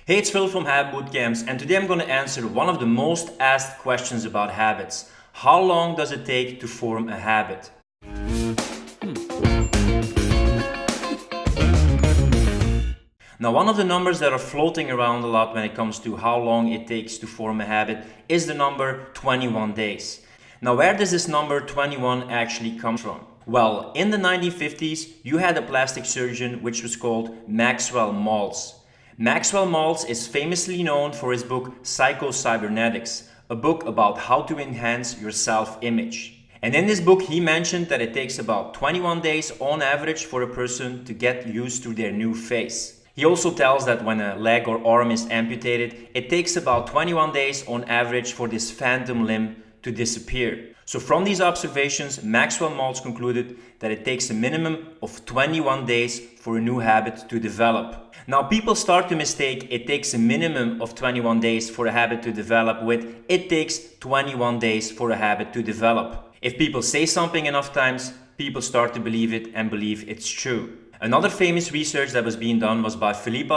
Hey, it's Phil from Habit Bootcamps, and today I'm going to answer one of the most asked questions about habits. How long does it take to form a habit? Now, one of the numbers that are floating around a lot when it comes to how long it takes to form a habit is the number 21 days. Now, where does this number 21 actually come from? Well, in the 1950s, you had a plastic surgeon which was called Maxwell Maltz. Maxwell Maltz is famously known for his book Psycho-Cybernetics, a book about how to enhance your self-image. And in this book, he mentioned that it takes about 21 days on average for a person to get used to their new face. He also tells that when a leg or arm is amputated, it takes about 21 days on average for this phantom limb to disappear. So from these observations, Maxwell Maltz concluded that it takes a minimum of 21 days for a new habit to develop. Now people start to mistake it takes a minimum of 21 days for a habit to develop with it takes 21 days for a habit to develop. If people say something enough times, people start to believe it and believe it's true. Another famous research that was being done was by Filip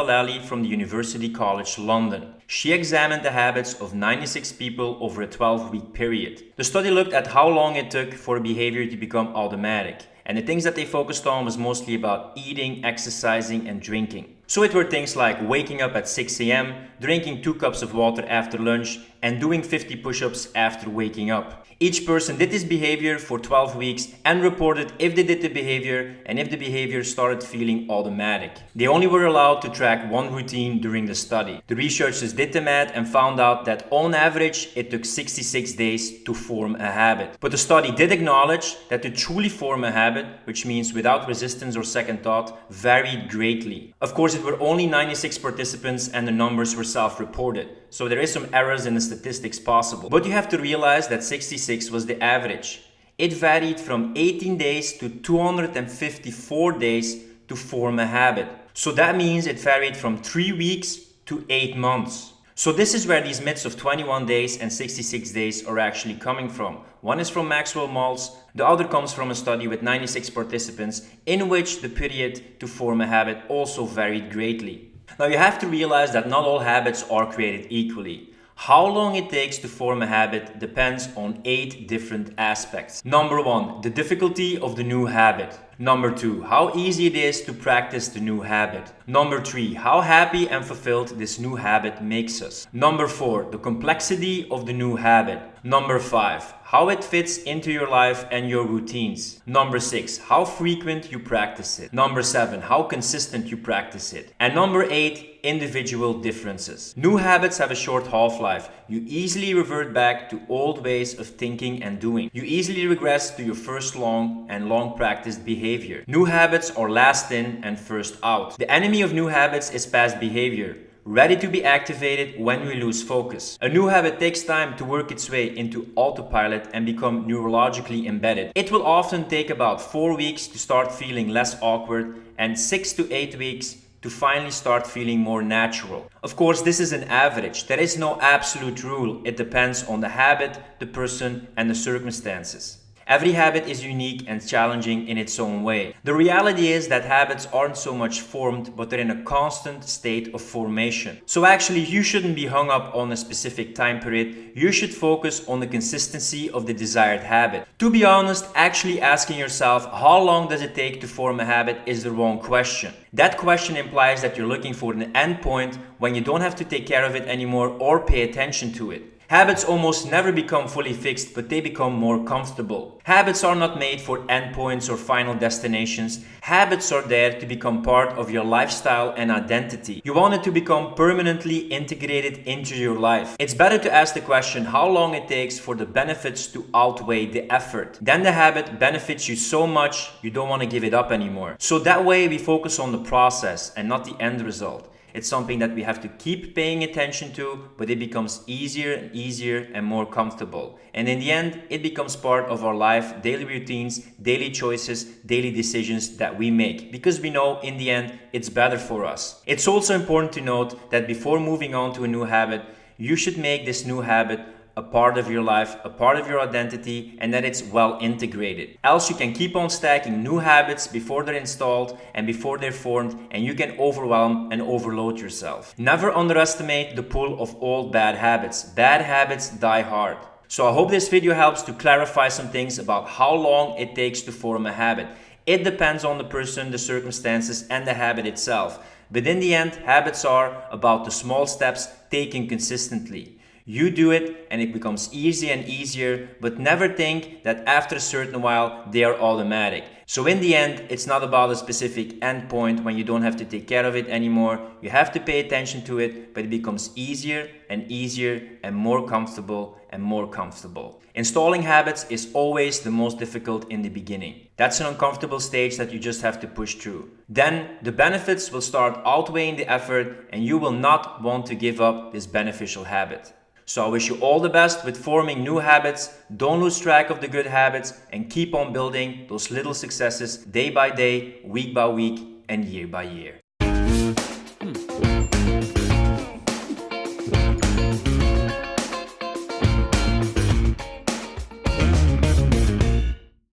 from the University College London. She examined the habits of 96 people over a 12-week period. The study looked at how long it took for a behavior to become automatic. And the things that they focused on was mostly about eating, exercising, and drinking. So it were things like waking up at 6 a.m., drinking 2 cups of water after lunch, and doing 50 push-ups after waking up. Each person did this behavior for 12 weeks and reported if they did the behavior and if the behavior started feeling automatic. They only were allowed to track one routine during the study. The researchers did the math and found out that on average it took 66 days to form a habit. But the study did acknowledge that to truly form a habit, which means without resistance or second thought, varied greatly. Of course, it were only 96 participants and the numbers were self-reported. So there is some errors in the statistics possible. But you have to realize that 66 was the average. It varied from 18 days to 254 days to form a habit. So that means it varied from 3 weeks to 8 months. So this is where these myths of 21 days and 66 days are actually coming from. One is from Maxwell Maltz, the other comes from a study with 96 participants in which the period to form a habit also varied greatly. Now you have to realize that not all habits are created equally. How long it takes to form a habit depends on 8 different aspects. Number 1, the difficulty of the new habit. Number 2, how easy it is to practice the new habit. Number 3, how happy and fulfilled this new habit makes us. Number 4, the complexity of the new habit. Number 5, how it fits into your life and your routines. Number 6, how frequent you practice it. Number 7, how consistent you practice it. And number 8, individual differences. New habits have a short half-life. You easily revert back to old ways of thinking and doing. You easily regress to your first long practiced behavior. New habits are last in and first out. The enemy of new habits is past behavior, ready to be activated when we lose focus. A new habit takes time to work its way into autopilot and become neurologically embedded. It will often take about 4 weeks to start feeling less awkward and 6 to 8 weeks to finally start feeling more natural. Of course, this is an average. There is no absolute rule. It depends on the habit, the person, and the circumstances. Every habit is unique and challenging in its own way. The reality is that habits aren't so much formed, but they're in a constant state of formation. So actually, you shouldn't be hung up on a specific time period. You should focus on the consistency of the desired habit. To be honest, actually asking yourself how long does it take to form a habit is the wrong question. That question implies that you're looking for an end point when you don't have to take care of it anymore or pay attention to it. Habits almost never become fully fixed, but they become more comfortable. Habits are not made for endpoints or final destinations. Habits are there to become part of your lifestyle and identity. You want it to become permanently integrated into your life. It's better to ask the question how long it takes for the benefits to outweigh the effort. Then the habit benefits you so much you don't want to give it up anymore. So that way we focus on the process and not the end result. It's something that we have to keep paying attention to, but it becomes easier and more comfortable. And in the end, it becomes part of our life, daily routines, daily choices, daily decisions that we make. Because we know in the end, it's better for us. It's also important to note that before moving on to a new habit, you should make this new habit a part of your life, a part of your identity, and that it's well integrated. Else you can keep on stacking new habits before they're installed and before they're formed, and you can overwhelm and overload yourself. Never underestimate the pull of old bad habits. Bad habits die hard. So I hope this video helps to clarify some things about how long it takes to form a habit. It depends on the person, the circumstances, and the habit itself. But in the end, habits are about the small steps taken consistently. You do it and it becomes easier and easier, but never think that after a certain while they are automatic. So in the end, it's not about a specific end point when you don't have to take care of it anymore. You have to pay attention to it, but it becomes easier and easier and more comfortable and more comfortable. Installing habits is always the most difficult in the beginning. That's an uncomfortable stage that you just have to push through. Then the benefits will start outweighing the effort and you will not want to give up this beneficial habit. So I wish you all the best with forming new habits. Don't lose track of the good habits and keep on building those little successes day by day, week by week, and year by year.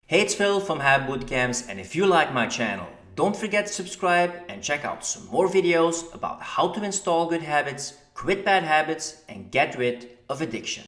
Hey, it's Phil from Houte Bootcamps, and if you like my channel, don't forget to subscribe and check out some more videos about how to install good habits, quit bad habits, and get rid of addiction.